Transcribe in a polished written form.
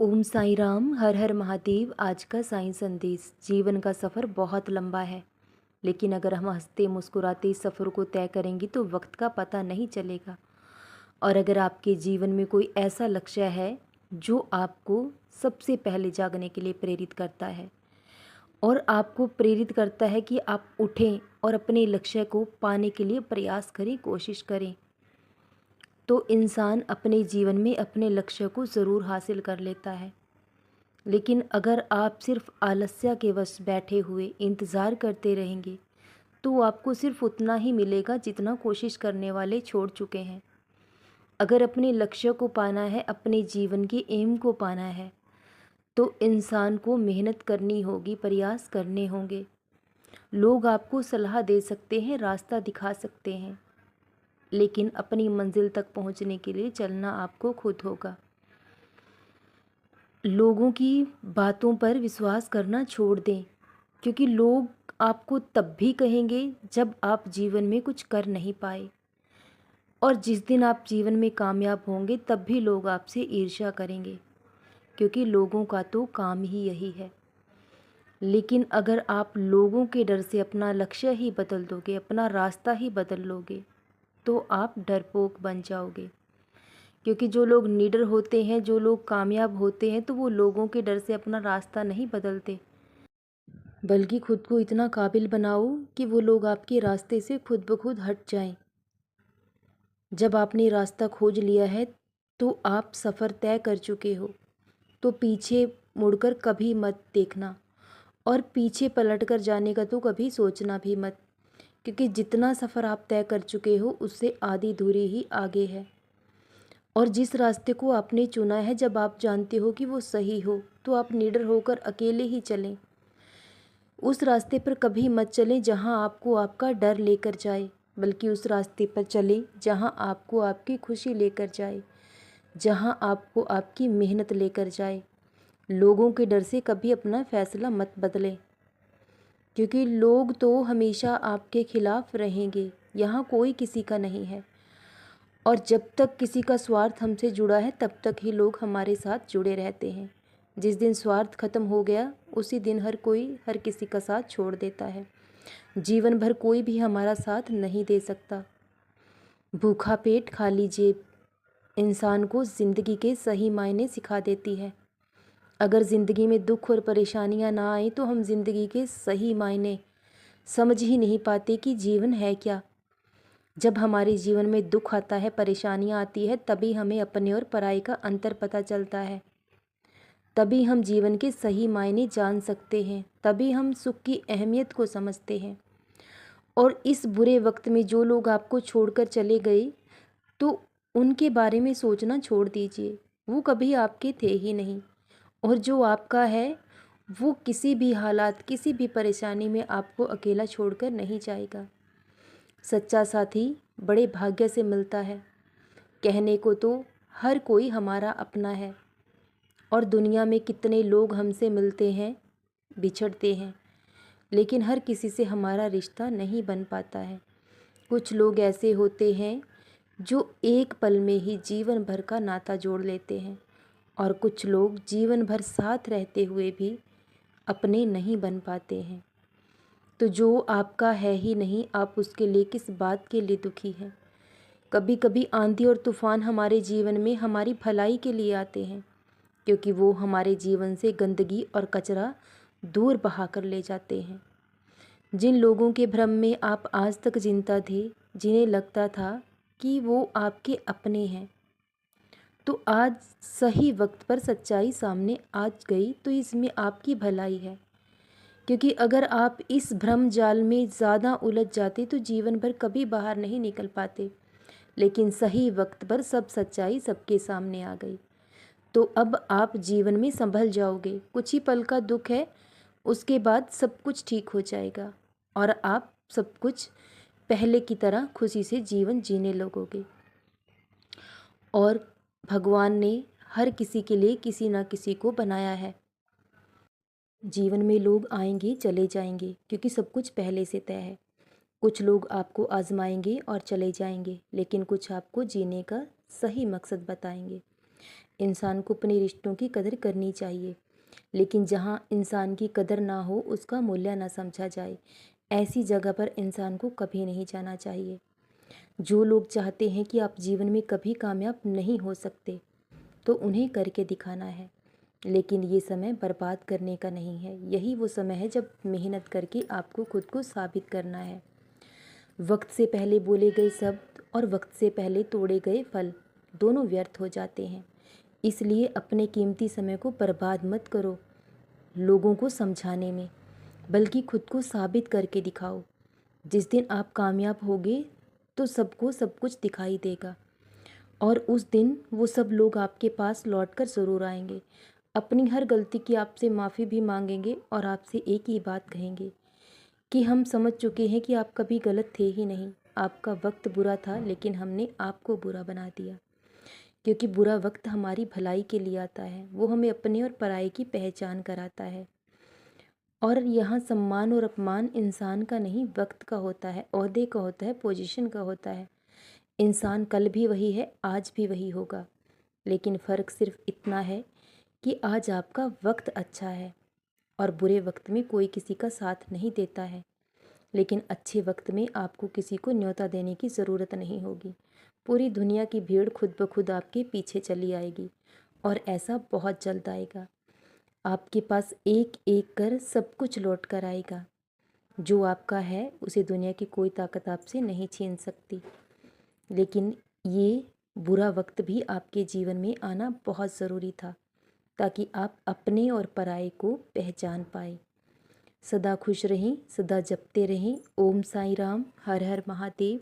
ओम साईं राम, हर हर महादेव। आज का साईं संदेश। जीवन का सफ़र बहुत लंबा है, लेकिन अगर हम हंसते मुस्कुराते इस सफ़र को तय करेंगे तो वक्त का पता नहीं चलेगा। और अगर आपके जीवन में कोई ऐसा लक्ष्य है जो आपको सबसे पहले जागने के लिए प्रेरित करता है और आपको प्रेरित करता है कि आप उठें और अपने लक्ष्य को पाने के लिए प्रयास करें, कोशिश करें, तो इंसान अपने जीवन में अपने लक्ष्य को ज़रूर हासिल कर लेता है। लेकिन अगर आप सिर्फ आलस्य के वश बैठे हुए इंतज़ार करते रहेंगे तो आपको सिर्फ उतना ही मिलेगा जितना कोशिश करने वाले छोड़ चुके हैं। अगर अपने लक्ष्य को पाना है, अपने जीवन के एम को पाना है, तो इंसान को मेहनत करनी होगी, प्रयास करने होंगे। लोग आपको सलाह दे सकते हैं, रास्ता दिखा सकते हैं, लेकिन अपनी मंजिल तक पहुंचने के लिए चलना आपको खुद होगा। लोगों की बातों पर विश्वास करना छोड़ दें, क्योंकि लोग आपको तब भी कहेंगे जब आप जीवन में कुछ कर नहीं पाए, और जिस दिन आप जीवन में कामयाब होंगे तब भी लोग आपसे ईर्ष्या करेंगे, क्योंकि लोगों का तो काम ही यही है। लेकिन अगर आप लोगों के डर से अपना लक्ष्य ही बदल दोगे, अपना रास्ता ही बदल लोगे, तो आप डरपोक बन जाओगे। क्योंकि जो लोग निडर होते हैं, जो लोग कामयाब होते हैं, तो वो लोगों के डर से अपना रास्ता नहीं बदलते, बल्कि खुद को इतना काबिल बनाओ कि वो लोग आपके रास्ते से खुद ब खुद हट जाएं। जब आपने रास्ता खोज लिया है तो आप सफ़र तय कर चुके हो, तो पीछे मुड़कर कभी मत देखना, और पीछे पलट कर जाने का तो कभी सोचना भी मत, क्योंकि जितना सफ़र आप तय कर चुके हो उससे आधी दूरी ही आगे है। और जिस रास्ते को आपने चुना है, जब आप जानते हो कि वो सही हो, तो आप निडर होकर अकेले ही चलें। उस रास्ते पर कभी मत चलें जहां आपको आपका डर लेकर जाए, बल्कि उस रास्ते पर चलें जहां आपको आपकी खुशी लेकर जाए, जहां आपको आपकी मेहनत लेकर जाए। लोगों के डर से कभी अपना फैसला मत बदलें, क्योंकि लोग तो हमेशा आपके खिलाफ रहेंगे। यहाँ कोई किसी का नहीं है, और जब तक किसी का स्वार्थ हमसे जुड़ा है तब तक ही लोग हमारे साथ जुड़े रहते हैं। जिस दिन स्वार्थ खत्म हो गया उसी दिन हर कोई हर किसी का साथ छोड़ देता है। जीवन भर कोई भी हमारा साथ नहीं दे सकता। भूखा पेट खाली जेब इंसान को ज़िंदगी के सही मायने सिखा देती है। अगर ज़िंदगी में दुख और परेशानियां ना आए तो हम ज़िंदगी के सही मायने समझ ही नहीं पाते कि जीवन है क्या। जब हमारे जीवन में दुख आता है, परेशानियां आती है, तभी हमें अपने और पराई का अंतर पता चलता है। तभी हम जीवन के सही मायने जान सकते हैं, तभी हम सुख की अहमियत को समझते हैं। और इस बुरे वक्त में जो लोग आपको छोड़कर चले गए, तो उनके बारे में सोचना छोड़ दीजिए। वो कभी आपके थे ही नहीं, और जो आपका है वो किसी भी हालात, किसी भी परेशानी में आपको अकेला छोड़कर नहीं जाएगा। सच्चा साथी बड़े भाग्य से मिलता है। कहने को तो हर कोई हमारा अपना है, और दुनिया में कितने लोग हमसे मिलते हैं, बिछड़ते हैं, लेकिन हर किसी से हमारा रिश्ता नहीं बन पाता है। कुछ लोग ऐसे होते हैं जो एक पल में ही जीवन भर का नाता जोड़ लेते हैं, और कुछ लोग जीवन भर साथ रहते हुए भी अपने नहीं बन पाते हैं। तो जो आपका है ही नहीं, आप उसके लिए किस बात के लिए दुखी हैं। कभी कभी आंधी और तूफान हमारे जीवन में हमारी भलाई के लिए आते हैं, क्योंकि वो हमारे जीवन से गंदगी और कचरा दूर बहा कर ले जाते हैं। जिन लोगों के भ्रम में आप आज तक जिंदा थे, जिन्हें लगता था कि वो आपके अपने हैं, तो आज सही वक्त पर सच्चाई सामने आ गई, तो इसमें आपकी भलाई है। क्योंकि अगर आप इस भ्रम जाल में ज़्यादा उलझ जाते तो जीवन भर कभी बाहर नहीं निकल पाते। लेकिन सही वक्त पर सब सच्चाई सबके सामने आ गई, तो अब आप जीवन में संभल जाओगे। कुछ ही पल का दुख है, उसके बाद सब कुछ ठीक हो जाएगा, और आप सब कुछ पहले की तरह खुशी से जीवन जीने लगोगे। और भगवान ने हर किसी के लिए किसी न किसी को बनाया है। जीवन में लोग आएंगे चले जाएंगे, क्योंकि सब कुछ पहले से तय है। कुछ लोग आपको आजमाएंगे और चले जाएंगे, लेकिन कुछ आपको जीने का सही मकसद बताएंगे। इंसान को अपने रिश्तों की कदर करनी चाहिए, लेकिन जहाँ इंसान की कदर ना हो, उसका मूल्य ना समझा जाए, ऐसी जगह पर इंसान को कभी नहीं जाना चाहिए। जो लोग चाहते हैं कि आप जीवन में कभी कामयाब नहीं हो सकते, तो उन्हें करके दिखाना है, लेकिन ये समय बर्बाद करने का नहीं है। यही वो समय है जब मेहनत करके आपको खुद को साबित करना है। वक्त से पहले बोले गए शब्द और वक्त से पहले तोड़े गए फल दोनों व्यर्थ हो जाते हैं। इसलिए अपने कीमती समय को बर्बाद मत करो लोगों को समझाने में, बल्कि खुद को साबित करके दिखाओ। जिस दिन आप कामयाब होगे तो सबको सब कुछ दिखाई देगा, और उस दिन वो सब लोग आपके पास लौटकर ज़रूर आएंगे, अपनी हर गलती की आपसे माफ़ी भी मांगेंगे और आपसे एक ही बात कहेंगे कि हम समझ चुके हैं कि आप कभी गलत थे ही नहीं। आपका वक्त बुरा था, लेकिन हमने आपको बुरा बना दिया, क्योंकि बुरा वक्त हमारी भलाई के लिए आता है। वो हमें अपने और पराये की पहचान कराता है। और यहाँ सम्मान और अपमान इंसान का नहीं, वक्त का होता है, ओहदे का होता है, पोजीशन का होता है। इंसान कल भी वही है, आज भी वही होगा, लेकिन फ़र्क सिर्फ इतना है कि आज आपका वक्त अच्छा है और बुरे वक्त में कोई किसी का साथ नहीं देता है, लेकिन अच्छे वक्त में आपको किसी को न्योता देने की ज़रूरत नहीं होगी। पूरी दुनिया की भीड़ खुद ब खुद आपके पीछे चली आएगी, और ऐसा बहुत जल्द आएगा। आपके पास एक एक कर सब कुछ लौट कर आएगा। जो आपका है उसे दुनिया की कोई ताकत आपसे नहीं छीन सकती। लेकिन ये बुरा वक्त भी आपके जीवन में आना बहुत ज़रूरी था, ताकि आप अपने और पराये को पहचान पाए। सदा खुश रहें, सदा जपते रहें। ओम साईं राम, हर हर महादेव।